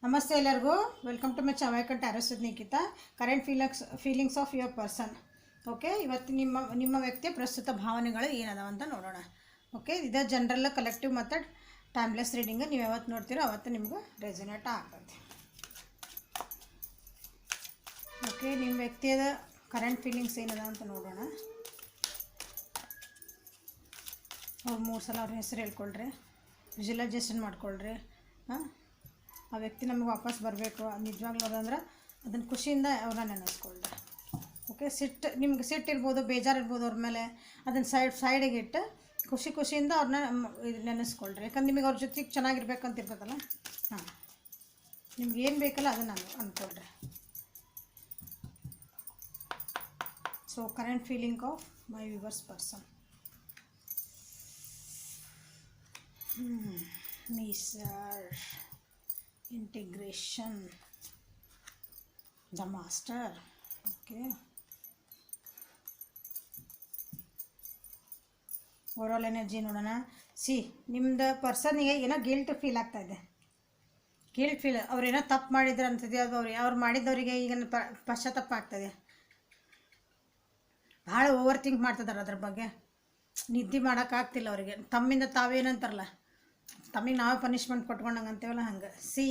ನಮಸ್ತೆ ಎಲ್ಲರಿಗೂ. Welcome to my ಚಾವೈಕನ್ tarots with Nikhita. Current feelings of your person. Okay, ಇವತ್ತು ನಿಮ್ಮ ವ್ಯಕ್ತಿಯ ಪ್ರಸ್ತುತ ಭಾವನೆಗಳು ಏನದಾವ ಅಂತ ನೋಡೋಣ. ಓಕೆ, ಇದೇ general collective method timeless reading. ನೀವು ಯಾವತ್ತು ನೋಡ್ತೀರೋ ಅವತ್ತು ನಿಮಗೂ ರೆಸೊನೇಟ್ ಆಗ್ತದೆ. ಓಕೆ, ನಿಮ್ಮ ವ್ಯಕ್ತಿಯದ ಕರೆಂಟ್ ಫೀಲಿಂಗ್ಸ್ ಏನದ ಅಂತ ನೋಡೋಣ. ಅವ್ರು 3 ಸಲ ಅವ್ರ ಹೆಸರು ಹೇಳ್ಕೊಳ್ರಿ, ವಿಜುವಲೈಸೇಷನ್ ಮಾಡ್ಕೊಳ್ರಿ. ಆ ವ್ಯಕ್ತಿ ನಮಗೆ ವಾಪಸ್ ಬರಬೇಕು ನಿಜವಾಗ್ಲೂ ಅಂದ್ರೆ ಅದನ್ನು ಖುಷಿಯಿಂದ ಅವ್ರನ್ನ ನೆನೆಸ್ಕೊಳ್ರಿ. ಓಕೆ, ನಿಮ್ಗೆ ಸಿಟ್ಟಿರ್ಬೋದು, ಬೇಜಾರಿರ್ಬೋದು ಅವ್ರ ಮೇಲೆ, ಅದನ್ನು ಸೈಡಿಗೆ ಇಟ್ಟು ಖುಷಿಯಿಂದ ಅವ್ರನ್ನ ನೆನೆಸ್ಕೊಳ್ರಿ. ಯಾಕಂದ್ರೆ ನಿಮಗೆ ಅವ್ರ ಜೊತೆಗೆ ಚೆನ್ನಾಗಿರ್ಬೇಕಂತ ಇರ್ತದಲ್ಲ. ನಿಮ್ಗೆ ಏನು ಬೇಕಲ್ಲ ಅದನ್ನು ಅಂದ್ಕೊಳ್ರಿ. So current feeling of my viewers person. Mr. Integration, the master. Okay, overall energy ನೋಡೋಣ. ನಿಮ್ಮದು ಪರ್ಸನ್ಗೆ ಏನೋ ಗಿಲ್ಟ್ ಫೀಲ್ ಆಗ್ತಾಯಿದೆ. ಅವ್ರೇನೋ ತಪ್ಪು ಮಾಡಿದ್ರು ಅಂತಿದೆ. ಅದು ಅವ್ರು ಮಾಡಿದವರಿಗೆ ಈಗ ಪಶ್ಚಾತ್ತಾಪ ಆಗ್ತದೆ. ಭಾಳ ಓವರ್ ಥಿಂಕ್ ಮಾಡ್ತಿದ್ದಾರೆ ಅದ್ರ ಬಗ್ಗೆ. ನಿದ್ದೆ ಮಾಡೋಕ್ಕಾಗ್ತಿಲ್ಲ ಅವರಿಗೆ. ತಮ್ಮಿಂದ ತಾವೇನಂತಾರಲ್ಲ, ತಮಗೆ ನಾವೇ ಪನಿಷ್ಮೆಂಟ್ ಕೊಟ್ಕೊಂಡಂಗೆ ಅಂತೀವಲ್ಲ ಹಂಗೆ.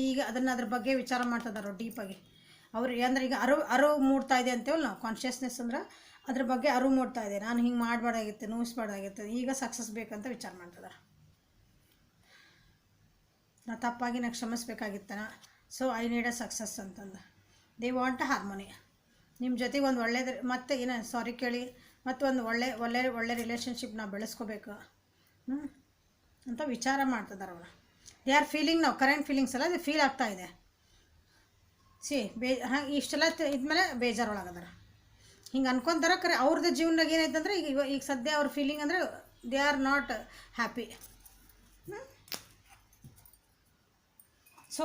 ಈಗ ಅದ್ರ ಬಗ್ಗೆ ವಿಚಾರ ಮಾಡ್ತಿದ್ದಾರೆ ಡೀಪಾಗಿ. ಅವ್ರಿಗೆ ಅಂದ್ರೆ ಈಗ ಅರಿವು ಮೂಡ್ತಾ ಇದೆ ಅಂತೀವಲ್ಲ ನಾವು. ಕಾನ್ಷಿಯಸ್ನೆಸ್ ಅಂದ್ರೆ ಅದ್ರ ಬಗ್ಗೆ ಅರಿವು ಮೂಡ್ತಾ ಇದೆ. ನಾನು ಹಿಂಗೆ ಮಾಡಬಾರ್ದಾಗಿತ್ತು, ನೋಯಿಸ್ಬಾರ್ದಾಗಿತ್ತು, ಈಗ ಸಕ್ಸಸ್ ಬೇಕಂತ ವಿಚಾರ ಮಾಡ್ತಿದ್ದಾರೆ. ನಾ ತಪ್ಪಾಗಿ ನಾನು ಕ್ಷಮಿಸ್ಬೇಕಾಗಿತ್ತನ. So I need a success ಅಂತಂದು ದೇ ವಾಂಟ್ ಅ ಹಾರ್ಮೋನಿ. ನಿಮ್ಮ ಜೊತೆಗೆ ಒಂದು ಒಳ್ಳೇದು ಮತ್ತೆ ಏನೋ ಸಾರಿ ಕೇಳಿ ಮತ್ತು ಒಂದು ಒಳ್ಳೆ ರಿಲೇಷನ್ಶಿಪ್ ನಾವು ಬೆಳೆಸ್ಕೋಬೇಕು ಅಂತ ವಿಚಾರ ಮಾಡ್ತಿದ್ದಾರೆ ಅವರು. ದೇ ಆರ್ ಫೀಲಿಂಗ್ ನಾವು ಕರೆಂಟ್ ಫೀಲಿಂಗ್ಸ್ ಎಲ್ಲ ಅದು ಫೀಲ್ ಆಗ್ತಾಯಿದೆ. ಇಷ್ಟೆಲ್ಲ ಇದ್ಮೇಲೆ ಬೇಜಾರೊಳಗದಾರ, ಹಿಂಗೆ ಅನ್ಕೊತಾರೆ. ಕರೆ ಅವ್ರದ್ದು ಜೀವನದಾಗ ಏನೈತಂದ್ರೆ ಈಗ ಸದ್ಯ ಅವ್ರ ಫೀಲಿಂಗ್ ಅಂದರೆ they are not happy. So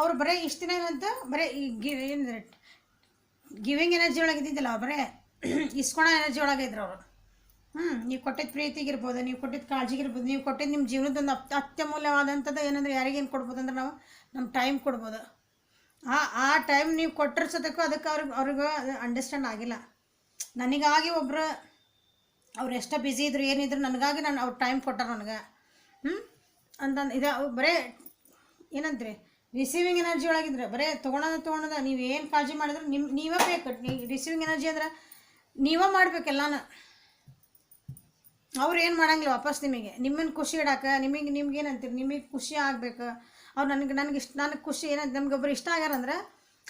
ಅವ್ರು ಬರೀ ಇಷ್ಟು ದಿನ ಏನಂತ ಬರೀ ಏನು ಗಿವಿಂಗ್ ಎನರ್ಜಿ ಒಳಗೆ ಇದ್ದಿದ್ದಿಲ್ಲ, ಅವ್ರು ಬರೀ ಇಸ್ಕೊಳೋ ಎನರ್ಜಿ ಒಳಗೆ ಇದ್ರು ಅವರು. ನೀವು ಕೊಟ್ಟಿದ್ದ ಪ್ರೀತಿಗಿರ್ಬೋದು, ನೀವು ಕೊಟ್ಟಿದ್ದ ಕಾಳಜಿಗಿರ್ಬೋದು, ನೀವು ಕೊಟ್ಟಿದ್ದು ನಿಮ್ಮ ಜೀವನದೊಂದು ಅತ್ಯಮೂಲ್ಯವಾದಂಥದ್ದು ಏನಂದ್ರೆ ಯಾರಿಗೇನು ಕೊಡ್ಬೋದು ಅಂದ್ರೆ ನಾವು ನಮ್ಮ ಟೈಮ್ ಕೊಡ್ಬೋದು. ಆ ಟೈಮ್ ನೀವು ಕೊಟ್ಟಿರ್ಸೋದಕ್ಕೂ ಅದಕ್ಕೆ ಅವ್ರಿಗೆ ಅಂಡರ್ಸ್ಟ್ಯಾಂಡ್ ಆಗಿಲ್ಲ. ನನಗಾಗಿ ಒಬ್ಬರು ಅವ್ರು ಎಷ್ಟೋ ಬ್ಯುಸಿ ಇದ್ರು ಏನಿದ್ರು ನನಗಾಗಿ ಅವ್ರು ಟೈಮ್ ಕೊಟ್ಟಾರ ನನಗೆ ಅಂತಂದು. ಇದು ಬರೀ ಏನಂತ್ರಿ ರಿಸೀವಿಂಗ್ ಎನರ್ಜಿ ಒಳಗಿದ್ರೆ ಬರೀ ತೊಗೊಳೋದ ನೀವು ಏನು ಕಾಳಜಿ ಮಾಡಿದ್ರೆ ನೀವೇ ಬೇಕು. ರಿಸೀವಿಂಗ್ ಎನರ್ಜಿ ಅಂದ್ರೆ ನೀವೇ ಮಾಡ್ಬೇಕೆಲ್ಲಾನು. ಅವ್ರು ಏನು ಮಾಡಂಗಿಲ್ಲ ವಾಪಸ್ ನಿಮ್ಮನ್ನು ಖುಷಿ ಇಡಕ್ಕೆ. ನಿಮ್ಗೇನಂತೀರಿ, ನಿಮಗೆ ಖುಷಿ ಆಗಬೇಕು. ಅವ್ರು ನನಗೆ ಖುಷಿ ಏನಂತ ನಮಗೊಬ್ಬರು ಇಷ್ಟ ಆಗ್ಯಾರಂದ್ರೆ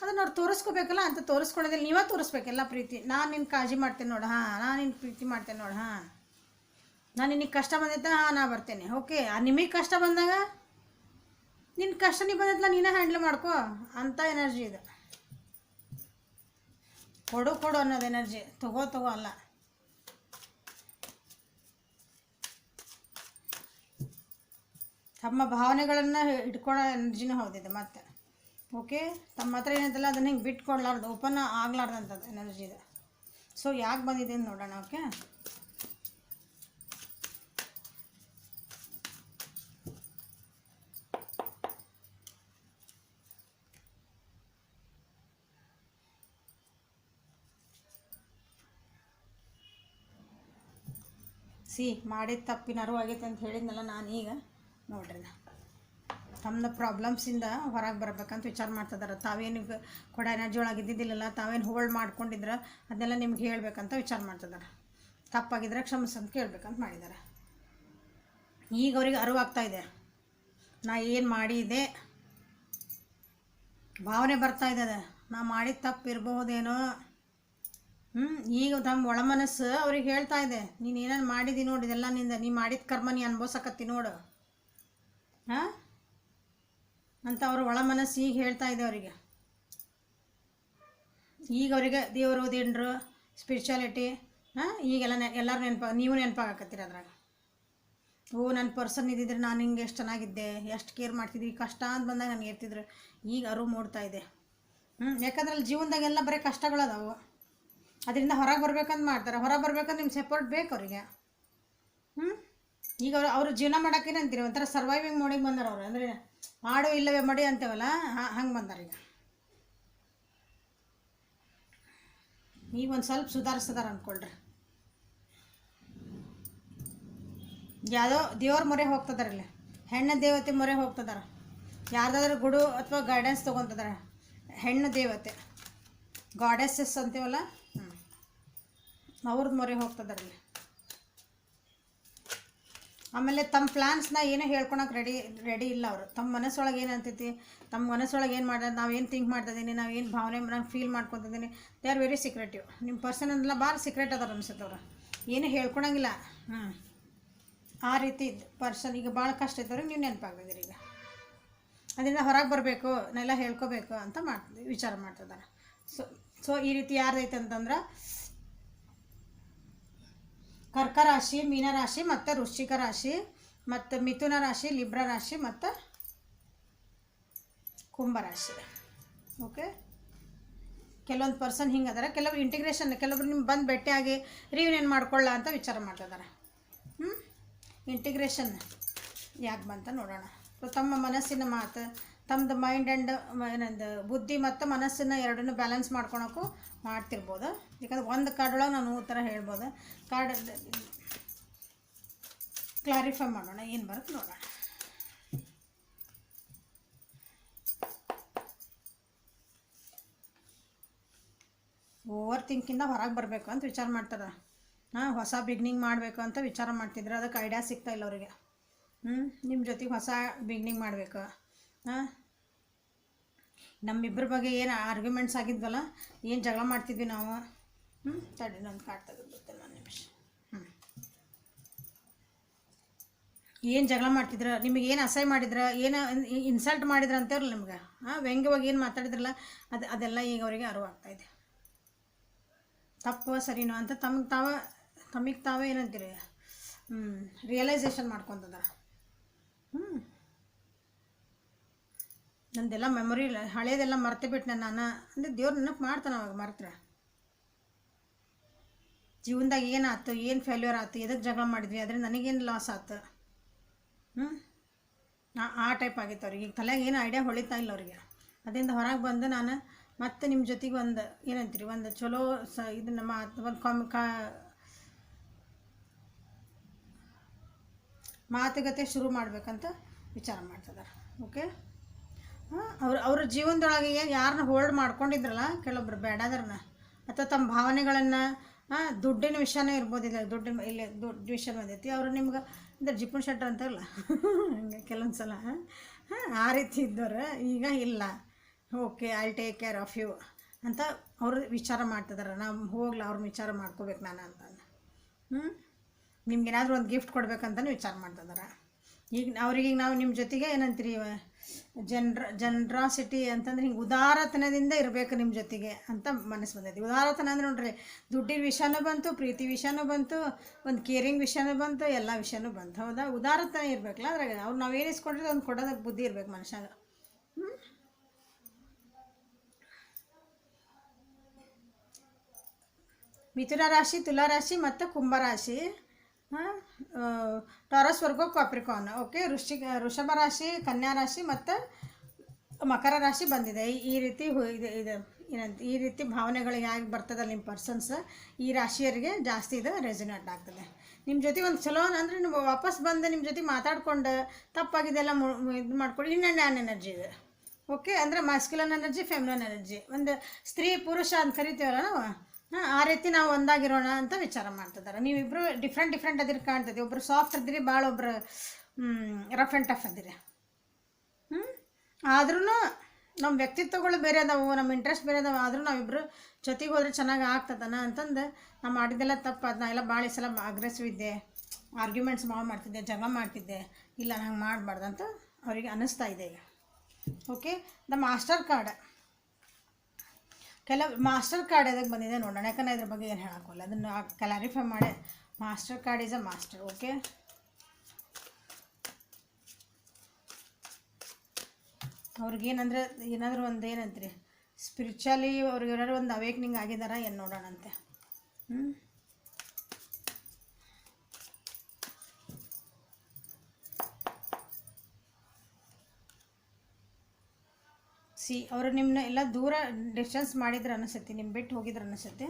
ಅದನ್ನು ಅವ್ರು ತೋರಿಸ್ಕೋಬೇಕಲ್ಲ. ಅಂತ ತೋರಿಸ್ಕೊಳ್ಳೋದಿಲ್ಲ, ನೀವೇ ತೋರಿಸ್ಬೇಕೆಲ್ಲ ಪ್ರೀತಿ. ನಾನು ನಿನ್ನ ಕಾಳಜಿ ಮಾಡ್ತೇನೆ ನೋಡು, ನಾನು ನಿನ್ನ ಪ್ರೀತಿ ಮಾಡ್ತೇನೆ ನೋಡು, ನಾನು ನಿನಗೆ ಕಷ್ಟ ಬಂದೈತೆ, ನಾ ಬರ್ತೇನೆ. ಓಕೆ, ನಿಮಗೆ ಕಷ್ಟ ಬಂದಾಗ ನಿನ್ನ ಕಷ್ಟ ನೀವು ಬಂದೈತಲ್ಲ ನೀನೇ ಹ್ಯಾಂಡಲ್ ಮಾಡ್ಕೋ ಅಂಥ ಎನರ್ಜಿ ಇದು. ಕೊಡು ಅನ್ನೋದು ಎನರ್ಜಿ, ತಗೋ ಅಲ್ಲ. ತಮ್ಮ ಭಾವನೆಗಳನ್ನು ಇಟ್ಕೊಳ್ಳೋ ಎನರ್ಜಿನೂ ಹೌದಿದೆ ಮತ್ತೆ. ಓಕೆ, ತಮ್ಮ ಹತ್ರ ಏನಂತಲ್ಲ ಅದನ್ನು ಹಿಂಗೆ ಬಿಟ್ಕೊಡ್ಲಾರ್ದು, ಓಪನ್ ಆಗ್ಲಾರ್ದಂಥದ್ದು ಎನರ್ಜಿ ಇದೆ. ಸೊ ಯಾಕೆ ಬಂದಿದೆ ಅಂತ ನೋಡೋಣ. ಓಕೆ, ಮಾಡಿದ ತಪ್ಪಿನ ಅರಿವು ಆಗೈತೆ ಅಂತ ಹೇಳಿದ್ನಲ್ಲ ನಾನು. ಈಗ ನೋಡ್ರಿ, ತಮ್ಮದು ಪ್ರಾಬ್ಲಮ್ಸಿಂದ ಹೊರಗೆ ಬರ್ಬೇಕಂತ ವಿಚಾರ ಮಾಡ್ತಿದ್ದಾರೆ. ತಾವೇನು ಕೊಡೋ ಎನರ್ಜಿ ಒಳಗೆ ಇದ್ದಿದ್ದಿಲ್ಲಲ್ಲ, ತಾವೇನು ಹೋಲ್ಡ್ ಮಾಡ್ಕೊಂಡಿದ್ರೆ ಅದನ್ನೆಲ್ಲ ನಿಮ್ಗೆ ಹೇಳ್ಬೇಕಂತ ವಿಚಾರ ಮಾಡ್ತಿದ್ದಾರೆ. ತಪ್ಪಾಗಿದ್ರೆ ಕ್ಷಮಿಸಂತ ಕೇಳ್ಬೇಕಂತ ಮಾಡಿದ್ದಾರೆ. ಈಗ ಅವ್ರಿಗೆ ಅರಿವಾಗ್ತಾಯಿದೆ, ನಾ ಏನು ಮಾಡಿದೆ, ಭಾವನೆ ಬರ್ತಾಯಿದೆ, ನಾ ಮಾಡಿದ ತಪ್ಪು ಇರಬಹುದೇನೋ. ಈಗ ತಮ್ಮ ಒಳ ಮನಸ್ಸು ಅವ್ರಿಗೆ ಹೇಳ್ತಾ ಇದೆ, ನೀನು ಏನೇನು ಮಾಡಿದಿ ನೋಡಿ, ಇದೆಲ್ಲ ನಿಂದ, ನೀ ಮಾಡಿದ ಕರ್ಮ ನೀ ಅನ್ಭವಿಸಕತ್ತಿ ನೋಡು ಅಂತ ಅವ್ರ ಒಳ ಮನಸ್ಸು ಈಗ ಹೇಳ್ತಾ ಇದೆ ಅವರಿಗೆ. ಈಗ ಅವರಿಗೆ ದೇವರು, ದೇಂಡ್ರು, ಸ್ಪಿರಿಚುಯಾಲಿಟಿ ಈಗೆಲ್ಲ ಎಲ್ಲರೂ ನೀವು ನೆನಪಾಗಕತ್ತೀರಿ ಅದ್ರಾಗ. ನನ್ನ ಪರ್ಸನ್ ಇದ್ದಿದ್ರೆ ನಾನು ಹಿಂಗೆ ಎಷ್ಟು ಚೆನ್ನಾಗಿದ್ದೆ, ಎಷ್ಟು ಕೇರ್ ಮಾಡ್ತಿದ್ವಿ, ಕಷ್ಟ ಅಂತ ಬಂದಾಗ ನನಗೆ ಇರ್ತಿದ್ರು. ಈಗ ಅರಿವು ಮೂಡ್ತಾ ಇದೆ. ಯಾಕಂದ್ರೆ ಅಲ್ಲಿ ಜೀವನದಾಗೆಲ್ಲ ಬರೀ ಕಷ್ಟಗಳದಾವು. ಅದರಿಂದ ಹೊರಗೆ ಬರ್ಬೇಕಂತ ಮಾಡ್ತಾರೆ. ಹೊರಗೆ ಬರ್ಬೇಕಂದ್ರೆ ನಿಮ್ಮ ಸಪೋರ್ಟ್ ಬೇಕು ಅವರಿಗೆ. ಈಗ ಅವರು ಜೀವನ ಮಾಡೋಕ್ಕೇನೆ ಅಂತೀರಿ ಒಂಥರ ಸರ್ವೈವಿಂಗ್ ಮೋಡಿಗೆ ಬಂದಾರ ಅವ್ರು, ಅಂದರೆ ಮಾಡು ಇಲ್ಲವೇ ಮಡಿ ಅಂತೇವಲ್ಲ ಹಂಗೆ ಬಂದಾರ ಈಗ ಒಂದು ಸ್ವಲ್ಪ ಸುಧಾರಿಸ್ದಾರ ಅಂದ್ಕೊಳ್ರಿ. ಯಾವುದೋ ದೇವ್ರ ಮೊರೆ ಹೋಗ್ತದಾರಲ್ಲಿ, ಹೆಣ್ಣು ದೇವತೆ ಮೊರೆ ಹೋಗ್ತದಾರ, ಯಾರ್ದಾದ್ರೂ ಗುಡು ಅಥವಾ ಗೈಡೆನ್ಸ್ ತೊಗೊತದಾರ, ಹೆಣ್ಣು ದೇವತೆ ಗಾಡೆಸಸ್ ಅಂತೀವಲ್ಲ ಅವ್ರದ್ದು ಮೊರೆ ಹೋಗ್ತದಾರಲ್ಲಿ. ಆಮೇಲೆ ತಮ್ಮ ಪ್ಲ್ಯಾನ್ಸ್ನ ಏನೋ ಹೇಳ್ಕೊಳಕ್ಕೆ ರೆಡಿ ಇಲ್ಲ ಅವರು. ತಮ್ಮ ಮನಸ್ಸೊಳಗೆ ಏನು ಅಂತೈತಿ, ತಮ್ಮ ಮನಸ್ಸೊಳಗೆ ಏನು ಮಾಡೋದು, ನಾವೇನು ಥಿಂಕ್ ಮಾಡ್ತಿದ್ದೀನಿ, ನಾವೇನು ಭಾವನೆ ನಾನು ಫೀಲ್ ಮಾಡ್ಕೊತಿದ್ದೀನಿ, ದೇ ಆರ್ ವೆರಿ ಸೀಕ್ರೆಟಿವ್. ನಿಮ್ಮ ಪರ್ಸನ್ ಎಲ್ಲ ಭಾಳ ಸೀಕ್ರೆಟ್ ಅದಾರ ಅನ್ಸುತ್ತೆ ಅವ್ರು, ಏನು ಹೇಳ್ಕೊಳಂಗಿಲ್ಲ. ಆ ರೀತಿ ಪರ್ಸನ್ ಈಗ ಭಾಳ ಕಷ್ಟ ಇದ್ದವ್ರಿಗೆ ನೀವು ನೆನಪಾಗ್ತಿದ್ದೀರಿ. ಈಗ ಅದರಿಂದ ಹೊರಗೆ ಬರಬೇಕು, ನಾನೆಲ್ಲ ಹೇಳ್ಕೊಬೇಕು ಅಂತ ವಿಚಾರ ಮಾಡ್ತಿದ್ದಾರೆ. ಸೊ ಈ ರೀತಿ ಯಾರ್ದೈತೆ ಅಂತಂದ್ರೆ ಕರ್ಕ ರಾಶಿ, ಮೀನರಾಶಿ ಮತ್ತು ವೃಶ್ಚಿಕ ರಾಶಿ ಮತ್ತು ಮಿಥುನ ರಾಶಿ, ಲಿಬ್ರಾ ರಾಶಿ ಮತ್ತು ಕುಂಭರಾಶಿ. ಓಕೆ, ಕೆಲವೊಂದು ಪರ್ಸನ್ ಹಿಂಗೆ ಅದಾರ, ಕೆಲವರು ಇಂಟಿಗ್ರೇಷನ್, ಕೆಲವೊಬ್ರು ನಿಮ್ಗೆ ಬಂದು ಭೇಟಿಯಾಗಿ ರಿಯೂನಿಯನ್ ಮಾಡ್ಕೊಳ್ಳ ಅಂತ ವಿಚಾರ ಮಾಡ್ತಿದ್ದಾರೆ. ಇಂಟಿಗ್ರೇಷನ್ ಯಾಕೆ ಬಂತ ನೋಡೋಣ. ತಮ್ಮ ಮನಸ್ಸಿನ ಮಾತು, ತಮ್ಮದು ಮೈಂಡ್ ಆ್ಯಂಡ್ ಏನಂದು ಬುದ್ಧಿ ಮತ್ತು ಮನಸ್ಸನ್ನು ಎರಡನ್ನೂ ಬ್ಯಾಲೆನ್ಸ್ ಮಾಡ್ಕೊಳಕ್ಕೂ ಮಾಡ್ತಿರ್ಬೋದು. ಯಾಕಂದ್ರೆ ಒಂದು ಕಾರ್ಡೊಳಗೆ ನಾನು ಥರ ಹೇಳ್ಬೋದು. ಕಾರ್ಡ್ ಕ್ಲಾರಿಫೈ ಮಾಡೋಣ, ಏನು ಬರುತ್ತೆ ನೋಡೋಣ. ಓವರ್ ಥಿಂಕಿಂದ ಹೊರಗೆ ಬರಬೇಕು ಅಂತ ವಿಚಾರ ಮಾಡ್ತಾರೆ. ಹೊಸ ಬಿಗ್ನಿಂಗ್ ಮಾಡಬೇಕು ಅಂತ ವಿಚಾರ ಮಾಡ್ತಿದ್ರೆ ಅದಕ್ಕೆ ಐಡಿಯಾ ಸಿಗ್ತಾ ಇಲ್ಲ ಅವರಿಗೆ. ನಿಮ್ಮ ಜೊತೆಗೆ ಹೊಸ ಬಿಗ್ನಿಂಗ್ ಮಾಡಬೇಕು. ನಮ್ಮಿಬ್ಬರ ಬಗ್ಗೆ ಏನು ಆರ್ಗ್ಯುಮೆಂಟ್ಸ್ ಆಗಿದ್ವಲ್ಲ, ಏನು ಜಗಳ ಮಾಡ್ತಿದ್ವಿ ನಾವು. ತಡಿ ನನ್ನ ಕಾರ್ಡ್ ತೆಗೆದುಬಿಡ್ತೇನೆ ಒಂದು ನಿಮಿಷ. ಏನು ಜಗಳ ಮಾಡ್ತಿದ್ರ, ನಿಮಗೆ ಏನು ಅಸಹ್ಯ ಮಾಡಿದ್ರೆ, ಏನು ಇನ್ಸಲ್ಟ್ ಮಾಡಿದ್ರೆ ಅಂತೇವ್ರಲ್ಲ ನಿಮ್ಗೆ, ವ್ಯಂಗ್ಯವಾಗಿ ಏನು ಮಾತಾಡಿದ್ರಲ್ಲ ಅದೆಲ್ಲ ಈಗ ಅವರಿಗೆ ಅರಿವಾಗ್ತಾಯಿದೆ. ತಪ್ಪು ಸರಿನೋ ಅಂತ ತಮಗೆ ತಾವೇ ಏನಂತೀರಿ ರಿಯಲೈಸೇಷನ್ ಮಾಡ್ಕೊತದಾರ. ನಂದೆಲ್ಲ ಮೆಮೊರಿ ಇಲ್ಲ, ಹಳೇದೆಲ್ಲ ಮರ್ತೆ ಬಿಟ್ಟೆ ನಾನು ಅಂದರೆ ದೇವ್ರು ನೆನಪು ಮಾಡ್ತಾನೆ. ಅವಾಗ ಮರ್ತ್ರೆ ಜೀವನದಾಗ ಏನಾಯ್ತು, ಏನು ಫೇಲ್ಯೂರ್ ಆಯ್ತು, ಎದಕ್ಕೆ ಜಗಳ ಮಾಡಿದ್ವಿ, ಆದರೆ ನನಗೇನು ಲಾಸ್ ಆಯ್ತು. ಆ ಟೈಪ್ ಆಗಿತ್ತು ಅವ್ರಿಗೆ. ಈಗ ತಲೆಗೆ ಏನು ಐಡಿಯಾ ಹೊಳಿತಾ ಇಲ್ಲ ಅವ್ರಿಗೆ. ಅದರಿಂದ ಹೊರಗೆ ಬಂದು ನಾನು ಮತ್ತೆ ನಿಮ್ಮ ಜೊತೆಗೆ ಒಂದು ಏನಂತೀರಿ, ಒಂದು ಚಲೋ ಇದನ್ನು ಒಂದು ಮಾತುಕತೆ ಶುರು ಮಾಡಬೇಕಂತ ವಿಚಾರ ಮಾಡ್ತಿದ್ದಾರೆ. ಓಕೆ, ಅವ್ರ ಜೀವನದೊಳಗೆ ಯಾರನ್ನ ಹೋಲ್ಡ್ ಮಾಡ್ಕೊಂಡಿದ್ರಲ್ಲ ಕೆಲವೊಬ್ರು ಬೇಡಾದ್ರನ್ನ, ಅಥವಾ ತಮ್ಮ ಭಾವನೆಗಳನ್ನು ದುಡ್ಡಿನ ವಿಷಯನೇ ಇರ್ಬೋದು. ಇಲ್ಲ ಇಲ್ಲಿ ದುಡ್ಡು ವಿಷಯ ಬಂದೈತಿ, ಅವರು ನಿಮ್ಗೆ ಅಂದರೆ ಜಿಪುನ್ ಶೆಟ್ರ್ ಅಂತಾರಲ್ಲ ಹಂಗೆ ಕೆಲವೊಂದು ಸಲ ಆ ರೀತಿ ಇದ್ದವ್ರು ಈಗ ಇಲ್ಲ. Okay, I take care of you ಅಂತ ಅವರು ವಿಚಾರ ಮಾಡ್ತಿದ್ದಾರೆ. ನಾವು ಹೋಗ್ಲ ಅವ್ರನ್ನ ವಿಚಾರ ಮಾಡ್ಕೋಬೇಕು ನಾನು ಅಂತಂದು. ನಿಮ್ಗೇನಾದರೂ ಒಂದು ಗಿಫ್ಟ್ ಕೊಡ್ಬೇಕಂತಲೂ ವಿಚಾರ ಮಾಡ್ತಿದ್ದಾರೆ. ಈಗ ಅವ್ರಿಗೆ ನಾವು ನಿಮ್ಮ ಜೊತೆಗೆ ಏನಂತೀರಿ, ಜನರಾಸಿಟಿ ಅಂತಂದ್ರೆ ಹಿಂಗೆ ಉದಾರತನದಿಂದ ಇರಬೇಕು ನಿಮ್ಮ ಜೊತೆಗೆ ಅಂತ ಮನಸ್ಸು ಬಂದೈತಿ. ಉದಾರತನ ಅಂದ್ರೆ ನೋಡ್ರಿ, ದುಡ್ಡಿನ ವಿಷಯನೂ ಬಂತು, ಪ್ರೀತಿ ವಿಷಯನೂ ಬಂತು, ಒಂದು ಕೇರಿಂಗ್ ವಿಷಯನೂ ಬಂತು, ಎಲ್ಲ ವಿಷಯನೂ ಬಂತು. ಹೌದಾ, ಉದಾರತನ ಇರಬೇಕಲ್ಲ ಅದ್ರಾಗ. ಅವ್ರು ನಾವೇನು ಇಸ್ಕೊಂಡ್ರೆ ಒಂದು ಕೊಡೋದಕ್ಕೆ ಬುದ್ಧಿ ಇರ್ಬೇಕು ಮನುಷ್ಯಾಗ. ಮಿಥುನ ರಾಶಿ, ತುಲಾ ರಾಶಿ ಮತ್ತು ಕುಂಭರಾಶಿ, ಟಾರಸ್ ವರ್ಗೋ ಕಾಪ್ರಿಕಾನ್. ಓಕೆ, ವೃಷಭ ರಾಶಿ, ಕನ್ಯಾ ರಾಶಿ ಮತ್ತು ಮಕರ ರಾಶಿ ಬಂದಿದೆ. ಈ ರೀತಿ ಇದು ಏನಂತ ಈ ರೀತಿ ಭಾವನೆಗಳು ಯಾಕೆ ಬರ್ತದಲ್ಲ ನಿಮ್ಮ ಪರ್ಸನ್ಸ್, ಈ ರಾಶಿಯವರಿಗೆ ಜಾಸ್ತಿ ಇದು ರೆಸಿನೇಟ್ ಆಗ್ತದೆ. ನಿಮ್ಮ ಜೊತೆ ಒಂದು ಚಲೋ ಅಂದರೆ ನೀವು ವಾಪಸ್ ಬಂದು ನಿಮ್ಮ ಜೊತೆ ಮಾತಾಡ್ಕೊಂಡು ತಪ್ಪಾಗಿದೆಲ್ಲ ಇದು ಮಾಡ್ಕೊಂಡು ಇನ್ನೊಂದು ಎನರ್ಜಿ ಇದೆ. ಓಕೆ, ಅಂದರೆ ಮಾಸ್ಕ್ಯುಲನ್ ಎನರ್ಜಿ, ಫೆಮಿನನ್ ಎನರ್ಜಿ, ಒಂದು ಸ್ತ್ರೀ ಪುರುಷ ಅಂತ ಕರಿತೀವಲ್ಲ ನಾವು, ಆ ರೀತಿ ನಾವು ಒಂದಾಗಿರೋಣ ಅಂತ ವಿಚಾರ ಮಾಡ್ತಿದ್ದಾರೆ. ನೀವಿಬ್ಬರು ಡಿಫ್ರೆಂಟ್ ಅದಿರಿ ಕಾಣ್ತದೆ. ಒಬ್ಬರು ಸಾಫ್ಟ್ ಅದಿರಿ, ಭಾಳ ಒಬ್ಬರು ರಫ್ ಆ್ಯಂಡ್ ಟಫ್ ಅದಿರಿ. ಆದ್ರೂ ನಮ್ಮ ವ್ಯಕ್ತಿತ್ವಗಳು ಬೇರೆ ಅದಾವು, ನಮ್ಮ ಇಂಟ್ರೆಸ್ಟ್ ಬೇರೆ ಅದಾವೆ. ಆದರೂ ನಾವಿಬ್ಬರು ಜೊತೆಗೆ ಹೋದರೆ ಚೆನ್ನಾಗಿ ಆಗ್ತದನ ಅಂತಂದು ನಾವು ಮಾಡಿದ್ದೆಲ್ಲ ತಪ್ಪು. ಅದನ್ನ ಎಲ್ಲ ಭಾಳ ಸಲ ಅಗ್ರೆಸಿವ್ ಇದ್ದೆ, ಆರ್ಗ್ಯುಮೆಂಟ್ಸ್ ಮಾಡ್ತಿದ್ದೆ, ಜಗಳ ಮಾಡ್ತಿದ್ದೆ. ಇಲ್ಲ ಹಂಗೆ ಮಾಡಬಾರ್ದು ಅಂತ ಅವರಿಗೆ ಅನ್ನಿಸ್ತಾ ಇದೆ ಈಗ. Okay, the master card, master card ಎದಕ್ಕೆ ಬಂದಿದೆ ನೋಡೋಣ. ಯಾಕಂದರೆ ಇದ್ರ ಬಗ್ಗೆ ಏನು ಹೇಳೋಕ್ಕಲ್ಲ, ಅದನ್ನು ಕ್ಲಾರಿಫೈ ಮಾಡಿ. Master card is a master. Okay, ಅವ್ರಿಗೇನಂದ್ರೆ ಏನಾದರೂ ಒಂದು ಏನಂತೀರಿ, ಸ್ಪಿರಿಚುವಲಿ ಅವ್ರಿಗೆ ಏನಾದ್ರು ಒಂದು ಅವೇಕ್ನಿಂಗ್ ಆಗಿದಾರ ಏನು ನೋಡೋಣಂತೆ. ಅವರು ನಿಮ್ಮನ್ನ ಎಲ್ಲ ದೂರ ಡಿಸ್ಟೆನ್ಸ್ ಮಾಡಿದ್ರೆ ಅನಿಸುತ್ತೆ, ನಿಮ್ಮ ಬಿಟ್ಟು ಹೋಗಿದ್ರೆ ಅನಿಸುತ್ತೆ,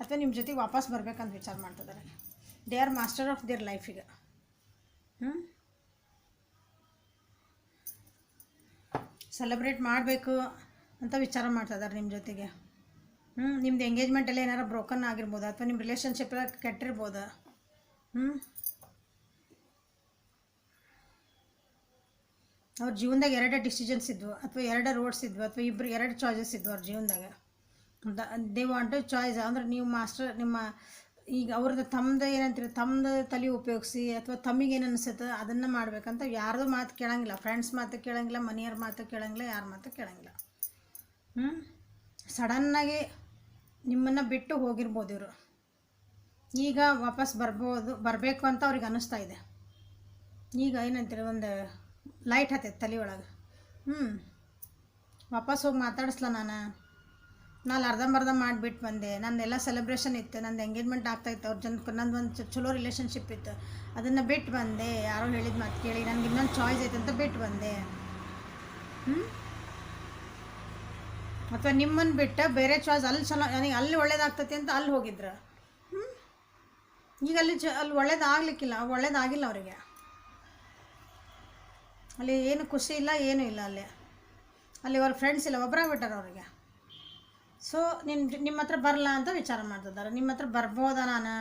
ಅಥವಾ ನಿಮ್ಮ ಜೊತೆಗೆ ವಾಪಸ್ ಬರ್ಬೇಕಂತ ವಿಚಾರ ಮಾಡ್ತಿದ್ದಾರೆ. They are master of their ಲೈಫಿಗೆ. ಸೆಲೆಬ್ರೇಟ್ ಮಾಡಬೇಕು ಅಂತ ವಿಚಾರ ಮಾಡ್ತಿದ್ದಾರೆ ನಿಮ್ಮ ಜೊತೆಗೆ. ನಿಮ್ಮದು ಎಂಗೇಜ್ಮೆಂಟಲ್ಲಿ ಏನಾರು ಬ್ರೋಕನ್ ಆಗಿರ್ಬೋದು, ಅಥವಾ ನಿಮ್ಮ ರಿಲೇಷನ್ಶಿಪ್ ಕೆಟ್ಟಿರ್ಬೋದು. ಅವ್ರ ಜೀವನದಾಗ 2 ಡಿಸಿಷನ್ಸ್ ಇದ್ವು, ಅಥವಾ 2 ರೋಡ್ಸ್ ಇದ್ವು, ಅಥವಾ 2 ಚಾಯ್ಸಸ್ ಇದ್ವು ಅವ್ರ ಜೀವನದಾಗ. ದೇ ವಾಂಟ್ ಟು ಚಾಯ್ಸ್ ಅಂದ್ರೆ ನೀವು ಮಾಸ್ಟರ್ ನಿಮ್ಮ ಈಗ ಅವ್ರದ್ದು ತಮ್ಮದು ಏನಂತೀರಿ, ತಮ್ಮದು ತಲೆ ಉಪಯೋಗಿಸಿ ಅಥವಾ ತಮ್ಮಿಗೆ ಏನು ಅನಿಸುತ್ತೆ ಅದನ್ನು ಮಾಡ್ಬೇಕಂತ ಯಾರ್ದು ಮಾತು ಕೇಳೋಂಗಿಲ್ಲ. ಫ್ರೆಂಡ್ಸ್ ಮಾತು ಕೇಳೋಂಗಿಲ್ಲ, ಮನೆಯವ್ರ ಮಾತು ಕೇಳೋಂಗಿಲ್ಲ, ಯಾರ ಮಾತು ಕೇಳೋಂಗಿಲ್ಲ. ಸಡನ್ನಾಗಿ ನಿಮ್ಮನ್ನು ಬಿಟ್ಟು ಹೋಗಿರ್ಬೋದು ಇವರು. ಈಗ ವಾಪಸ್ ಬರಬೇಕು ಅಂತ ಅವ್ರಿಗೆ ಅನ್ನಿಸ್ತಾ ಇದೆ. ಈಗ ಏನಂತೀರಿ, ಒಂದು ಲೈಟ್ ಹತ್ತೈತೆ ತಲೆ ಒಳಗೆ. ವಾಪಸ್ ಹೋಗಿ ಮಾತಾಡಿಸ್ಲ ನಾನು ಅರ್ಧಂಬರ್ಧ ಮಾಡಿಬಿಟ್ಟು ಬಂದೆ. ನಂದೆಲ್ಲ ಸೆಲೆಬ್ರೇಷನ್ ಇತ್ತು, ನಂದು ಎಂಗೇಜ್ಮೆಂಟ್ ಆಗ್ತಾಯಿತ್ತು, ಅವ್ರ ನಂದು ಒಂದು ಚಲೋ ರಿಲೇಷನ್ಶಿಪ್ ಇತ್ತು, ಅದನ್ನು ಬಿಟ್ಟು ಬಂದೆ. ಯಾರೋ ಹೇಳಿದ ಮಾತು ಕೇಳಿ ನನಗೆ ಇನ್ನೊಂದು ಚಾಯ್ಸ್ ಐತೆ ಅಂತ ಬಿಟ್ಟು ಬಂದೆ. ಅಥವಾ ನಿಮ್ಮನ್ನು ಬಿಟ್ಟು ಬೇರೆ ಚಾಯ್ಸ್ ಅಲ್ಲಿ ಚಲೋ ನನಗೆ ಅಲ್ಲಿ ಒಳ್ಳೇದಾಗ್ತೈತಿ ಅಂತ ಅಲ್ಲಿ ಹೋಗಿದ್ರು. ಈಗ ಅಲ್ಲಿ ಒಳ್ಳೇದಾಗಲಿಕ್ಕಿಲ್ಲ, ಒಳ್ಳೇದಾಗಿಲ್ಲ ಅವರಿಗೆ. ಅಲ್ಲಿ ಏನು ಖುಷಿ ಇಲ್ಲ, ಏನೂ ಇಲ್ಲ. ಅಲ್ಲಿ ಅವ್ರ ಫ್ರೆಂಡ್ಸ್ ಇಲ್ಲ, ಒಬ್ಬರಾಗ್ಬಿಟ್ಟಾರೆ ಅವರಿಗೆ. ಸೊ ನಿಮ್ಮ ಹತ್ರ ಬರಲ್ಲ ಅಂತ ವಿಚಾರ ಮಾಡ್ತಿದ್ದಾರೆ. ನಿಮ್ಮ ಹತ್ರ ಬರ್ಬೋದಾ, ನಾನು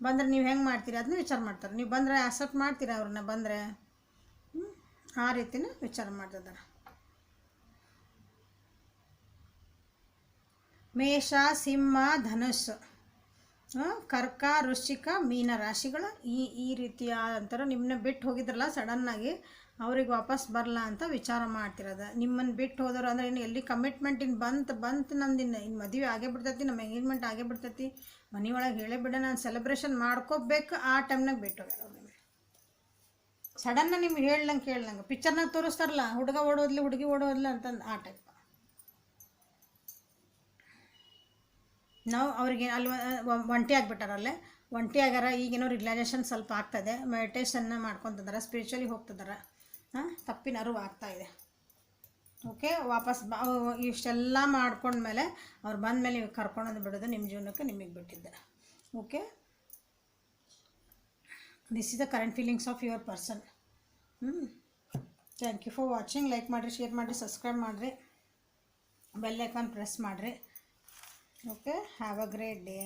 ಬಂದರೆ ನೀವು ಹೆಂಗೆ ಮಾಡ್ತೀರಿ ಅದನ್ನ ವಿಚಾರ ಮಾಡ್ತಾರೆ. ನೀವು ಬಂದರೆ ಆಕ್ಸೆಪ್ಟ್ ಮಾಡ್ತೀರಾ ಅವ್ರನ್ನ ಬಂದರೆ, ಆ ರೀತಿನ ವಿಚಾರ ಮಾಡ್ತಿದ್ದಾರೆ. ಮೇಷ, ಸಿಂಹ, ಧನುಸ್ಸು, ಕರ್ಕ, ವೃಶ್ಚಿಕ, ಮೀನ ರಾಶಿಗಳು ಈ ರೀತಿಯಾದಂಥವ್ರು ನಿಮ್ಮನ್ನ ಬಿಟ್ಟು ಹೋಗಿದ್ರಲ್ಲ ಸಡನ್ನಾಗಿ, ಅವ್ರಿಗೆ ವಾಪಸ್ ಬರಲ್ಲ ಅಂತ ವಿಚಾರ ಮಾಡ್ತಿರೋದು. ನಿಮ್ಮನ್ನು ಬಿಟ್ಟು ಹೋದವರು ಅಂದರೆ ಇನ್ನು ಎಲ್ಲಿ ಕಮಿಟ್ಮೆಂಟ್ ಬಂತು ನಂದು ಇನ್ನು ಮದುವೆ ಆಗೇ ಬಿಡ್ತೈತಿ, ನಮ್ಮ ಎಂಗೇಜ್ಮೆಂಟ್ ಆಗೇ ಬಿಡ್ತೈತಿ, ಮನೆಯೊಳಗೆ ಹೇಳೇ ಬಿಡ, ನಾನು ಸೆಲೆಬ್ರೇಷನ್ ಮಾಡ್ಕೋಬೇಕು, ಆ ಟೈಮ್ನಾಗ ಬಿಟ್ಟು ಹೋಗ್ಯಾರ ಅವ್ರು. ನಿಮಗೆ ಸಡನ್ನ ನಿಮ್ಗೆ ಕೇಳ್ದಂಗೆ ಪಿಕ್ಚರ್ನಾಗ ತೋರಿಸ್ತಾರಲ್ಲ, ಹುಡುಗ ಓಡೋದ್ಲಿ ಹುಡುಗಿ ಓಡೋದ್ಲಿ ಅಂತಂದು, ಆ ಟೈಪ್. ನಾವು ಅವ್ರಿಗೆ ಅಲ್ಲಿ ಒಂಟಿ ಆಗಿಬಿಟ್ಟಾರಲ್ಲೇ, ಒಂಟಿ ಆಗ್ಯಾರ. ಈಗೇನೋ ರಿಲ್ಯಾಕ್ಸೇಷನ್ ಸ್ವಲ್ಪ ಆಗ್ತದೆ, ಮೆಡಿಟೇಷನ್ನ ಮಾಡ್ಕೊತಿದ್ದಾರೆ, ಸ್ಪಿರಿಚುವಲಿ ಹೋಗ್ತಿದ್ದಾರೆ. ತಪ್ಪಿನ ಅರಿವು ಆಗ್ತಾಯಿದೆ. ಓಕೆ, ವಾಪಸ್ ಇಷ್ಟೆಲ್ಲ ಮಾಡ್ಕೊಂಡ್ಮೇಲೆ ಅವ್ರು ಬಂದಮೇಲೆ ನೀವು ಕರ್ಕೊಂಡೋದು ಬಿಡೋದು ನಿಮ್ಮ ಜೀವನಕ್ಕೆ ನಿಮಗೆ ಬಿಟ್ಟಿದ್ದೆ. Okay, this is the current feelings of your person. Thank you for watching. Like ಮಾಡಿರಿ, ಶೇರ್ ಮಾಡಿರಿ, ಸಬ್ಸ್ಕ್ರೈಬ್ ಮಾಡಿರಿ, ಬೆಲ್ ಐಕಾನ್ ಪ್ರೆಸ್ ಮಾಡಿರಿ. Okay, have a great day.